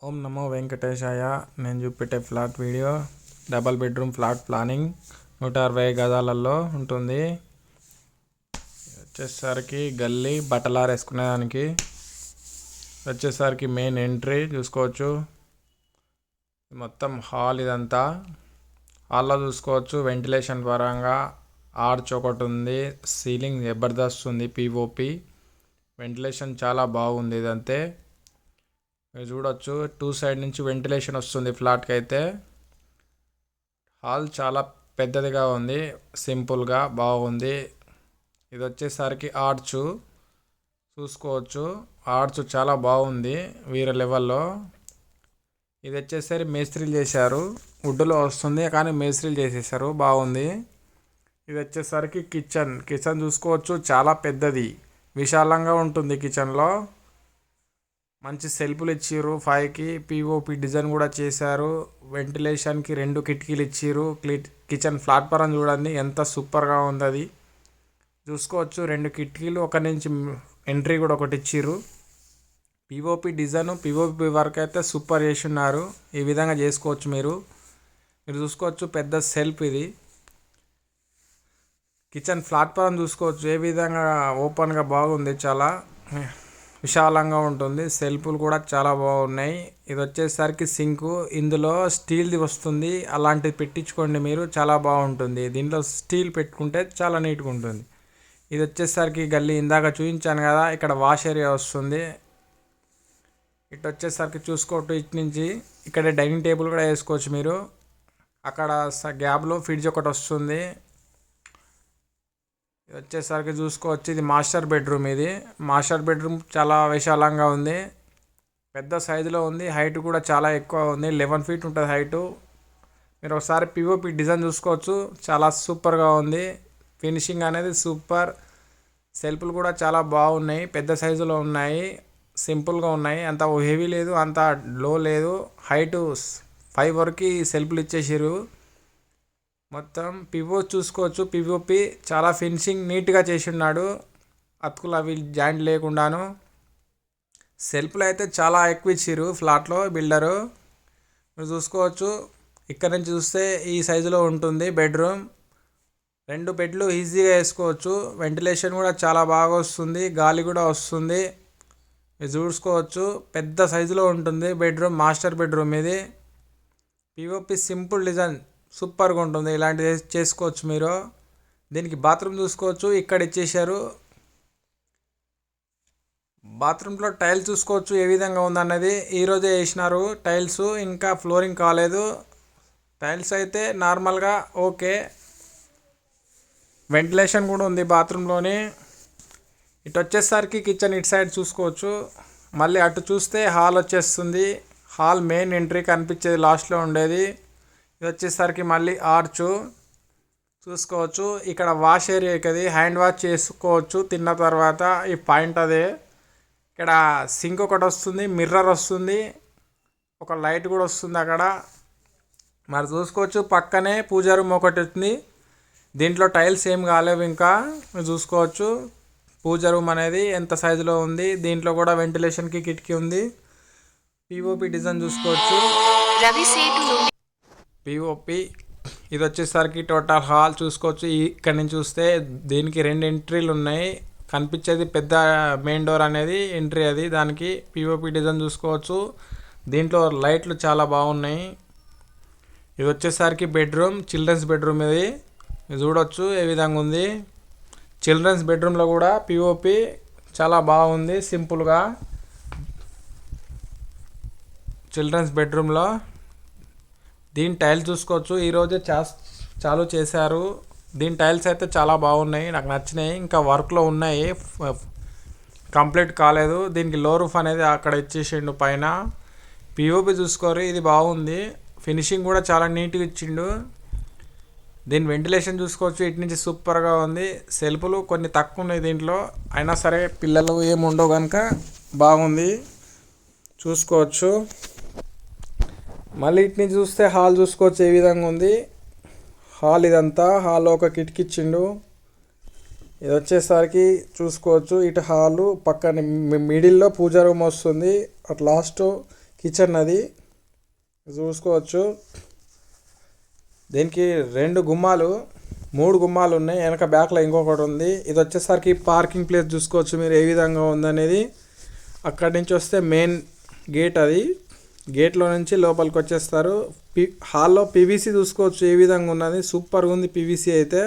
ఓం నమో వెంకటేశాయ. నేను చూపెట్టే flat video double bedroom flat planning 160 గజాలలో ఉంటుంది. వచ్చేసరికి గల్లీ బట్టలారు వేసుకునేదానికి వచ్చేసరికి మెయిన్ ఎంట్రీ చూసుకోవచ్చు. మొత్తం హాల్ ఇదంతా. హాల్లో చూసుకోవచ్చు వెంటిలేషన్ పరంగా ఆర్చ్ ఒకటి ఉంది. సీలింగ్ జబర్దస్త్ ఉంది. పిఓపి వెంటిలేషన్ చాలా బాగుంది. ఇదంతే మీరు చూడొచ్చు. 2 సైడ్ నుంచి వెంటిలేషన్ వస్తుంది ఫ్లాట్కి అయితే. హాల్ చాలా పెద్దదిగా ఉంది. సింపుల్గా బాగుంది. ఇది వచ్చేసరికి ఆర్చ్ చూసుకోవచ్చు. ఆర్చ్ చాలా బాగుంది వేరే లెవెల్లో. ఇది వచ్చేసరికి మేస్త్రీలు చేశారు. వుడ్లో వస్తుంది కానీ మేస్త్రీలు చేసేసారు. బాగుంది. ఇది వచ్చేసరికి కిచెన్ చూసుకోవచ్చు. చాలా పెద్దది, విశాలంగా ఉంటుంది. కిచెన్లో మంచి సెల్ఫ్లు ఇచ్చిర్రు. 5కి పిఓపి డిజైన్ కూడా చేశారు. వెంటిలేషన్కి 2 కిటికీలు ఇచ్చిర్రు. కిచెన్ ప్లాట్ఫారం చూడండి ఎంత సూపర్గా ఉంది. అది చూసుకోవచ్చు. 2 కిటికీలు, ఒక నుంచి ఎంట్రీ కూడా ఒకటి ఇచ్చిర్రు. పిఓపి డిజైన్, పిఓపి వర్క్ అయితే సూపర్ చేసి ఉన్నారు. ఈ విధంగా చేసుకోవచ్చు. మీరు చూసుకోవచ్చు. పెద్ద సెల్ఫ్ ఇది. కిచెన్ ప్లాట్ఫారం చూసుకోవచ్చు ఏ విధంగా ఓపెన్గా బాగుంది. చాలా విశాలంగా ఉంటుంది. సెల్ఫ్లు కూడా చాలా బాగున్నాయి. ఇది వచ్చేసరికి సింకు. ఇందులో స్టీల్ది వస్తుంది. అలాంటిది పెట్టించుకోండి మీరు, చాలా బాగుంటుంది. దీంట్లో స్టీల్ పెట్టుకుంటే చాలా నీట్గా ఉంటుంది. ఇది వచ్చేసరికి గల్లీ ఇందాక చూపించాను కదా, ఇక్కడ వాష్ ఏరియా వస్తుంది. ఇటు వచ్చేసరికి చూసుకోవచ్చు. ఇటు నుంచి ఇక్కడ డైనింగ్ టేబుల్ కూడా వేసుకోవచ్చు మీరు. అక్కడ గ్యాప్లో ఫ్రిడ్జ్ ఒకటి వస్తుంది. ఇది వచ్చేసరికి చూసుకోవచ్చు. ఇది మాస్టర్ బెడ్రూమ్. ఇది మాస్టర్ బెడ్రూమ్ చాలా విశాలంగా ఉంది. పెద్ద సైజులో ఉంది. హైట్ కూడా చాలా ఎక్కువ ఉంది. 11 ఫీట్ ఉంటుంది హైటు. మీరు ఒకసారి పిఓపి డిజైన్ చూసుకోవచ్చు. చాలా సూపర్గా ఉంది. ఫినిషింగ్ అనేది సూపర్. సెల్ఫ్లు కూడా చాలా బాగున్నాయి. పెద్ద సైజులో ఉన్నాయి. సింపుల్గా ఉన్నాయి. అంత హెవీ లేదు, అంత లో లేదు. హైటు 5 వరకు సెల్ఫ్లు ఇచ్చేసారు. మొత్తం పివో చూసుకోవచ్చు. పిఓపి చాలా ఫినిషింగ్ నీట్గా చేసి ఉన్నాడు. అతుకులు అవి జాయింట్ లేకుండాను. సెల్ఫ్లు అయితే చాలా ఎక్కువ ఇచ్చిర్రు ఫ్లాట్లో బిల్డరు. మీరు చూసుకోవచ్చు. ఇక్కడ నుంచి చూస్తే ఈ సైజులో ఉంటుంది బెడ్రూమ్. 2 బెడ్లు ఈజీగా వేసుకోవచ్చు. వెంటిలేషన్ కూడా చాలా బాగా వస్తుంది. గాలి కూడా వస్తుంది. మీరు చూసుకోవచ్చు. పెద్ద సైజులో ఉంటుంది బెడ్రూమ్. మాస్టర్ బెడ్రూమ్ ఇది. పిఓపి సింపుల్ డిజైన్ సూపర్గా ఉంటుంది. ఇలాంటిది చేసుకోవచ్చు మీరు. దీనికి బాత్రూమ్ చూసుకోవచ్చు. ఇక్కడ ఇచ్చేసారు. బాత్రూంలో టైల్స్ చూసుకోవచ్చు ఏ విధంగా ఉందన్నది. ఈరోజే వేసినారు టైల్స్, ఇంకా ఫ్లోరింగ్ కాలేదు. టైల్స్ అయితే నార్మల్గా ఓకే. వెంటిలేషన్ కూడా ఉంది బాత్రూంలోని. ఇటు వచ్చేసరికి కిచెన్ ఇటు సైడ్ చూసుకోవచ్చు. మళ్ళీ అటు చూస్తే హాల్ వచ్చేస్తుంది. హాల్ మెయిన్ ఎంట్రీ కనిపించేది లాస్ట్లో ఉండేది. ఇది వచ్చేసరికి మళ్ళీ ఆర్చ్ చూసుకోవచ్చు. ఇక్కడ వాష్ ఏరియా కదా, హ్యాండ్ వాష్ చేసుకోవచ్చు తిన్న తర్వాత. ఈ పాయింట్ అదే. ఇక్కడ సింక్ ఒకటి వస్తుంది, మిర్రర్ వస్తుంది, ఒక లైట్ కూడా వస్తుంది అక్కడ. మరి చూసుకోవచ్చు. పక్కనే పూజా రూమ్ ఒకటి ఉంది. దీంట్లో టైల్స్ ఏం కాలేవు ఇంకా. మీరు చూసుకోవచ్చు. పూజా రూమ్ అనేది ఎంత సైజులో ఉంది. దీంట్లో కూడా వెంటిలేషన్కి కిటికీ ఉంది. పిఓపి డిజైన్ చూసుకోవచ్చు. పిఓపి ఇది వచ్చేసరికి టోటల్ హాల్ చూసుకోవచ్చు. ఇక్కడ నుంచి చూస్తే దీనికి 2 ఎంట్రీలు ఉన్నాయి. కనిపించేది పెద్ద మెయిన్ డోర్ అనేది ఎంట్రీ. అది దానికి పిఓపి డిజైన్ చూసుకోవచ్చు. దీంట్లో లైట్లు చాలా బాగున్నాయి. ఇది వచ్చేసరికి బెడ్రూమ్, చిల్డ్రన్స్ బెడ్రూమ్. ఇది చూడవచ్చు ఏ విధంగా ఉంది. చిల్డ్రన్స్ బెడ్రూమ్లో కూడా పిఓపి చాలా బాగుంది సింపుల్గా. చిల్డ్రన్స్ బెడ్రూమ్లో దీని టైల్స్ చూసుకోవచ్చు. ఈరోజే చాలు చేశారు. దీని టైల్స్ అయితే చాలా బాగున్నాయి, నాకు నచ్చినాయి. ఇంకా వర్క్లో ఉన్నాయి, కంప్లీట్ కాలేదు. దీనికి లో రూఫ్ అనేది అక్కడ ఇచ్చేసిండు పైన. పిఓపి చూసుకోరు. ఇది బాగుంది. ఫినిషింగ్ కూడా చాలా నీట్గా ఇచ్చిండు. దీని వెంటిలేషన్ చూసుకోవచ్చు. ఇటు నుంచి సూపర్గా ఉంది. సెల్ఫ్లు కొన్ని తక్కువ ఉన్నాయి దీంట్లో, అయినా సరే పిల్లలు ఏముండవు కనుక బాగుంది చూసుకోవచ్చు. మళ్ళీ ఇటు నుంచి చూస్తే హాల్ చూసుకోవచ్చు ఏ విధంగా ఉంది. హాల్ ఇదంతా. హాల్లో ఒక కిటికీ ఇచ్చిండు. ఇది వచ్చేసరికి చూసుకోవచ్చు. ఇటు హాలు పక్కన మిడిల్లో పూజా రూమ్ వస్తుంది. అట్ లాస్ట్ కిచెన్ అది చూసుకోవచ్చు. దీనికి 2 గుమ్మాలు 3 గుమ్మాలు ఉన్నాయి. వెనక బ్యాక్లో ఇంకొకటి ఉంది. ఇది వచ్చేసరికి పార్కింగ్ ప్లేస్ చూసుకోవచ్చు మీరు ఏ విధంగా ఉందనేది. అక్కడి నుంచి వస్తే మెయిన్ గేట్ అది. గేట్లో నుంచి లోపలికి వచ్చేస్తారు. హాల్లో పీవీసీ చూసుకోవచ్చు ఏ విధంగా ఉన్నది. సూపర్గా ఉంది పీవీసీ అయితే.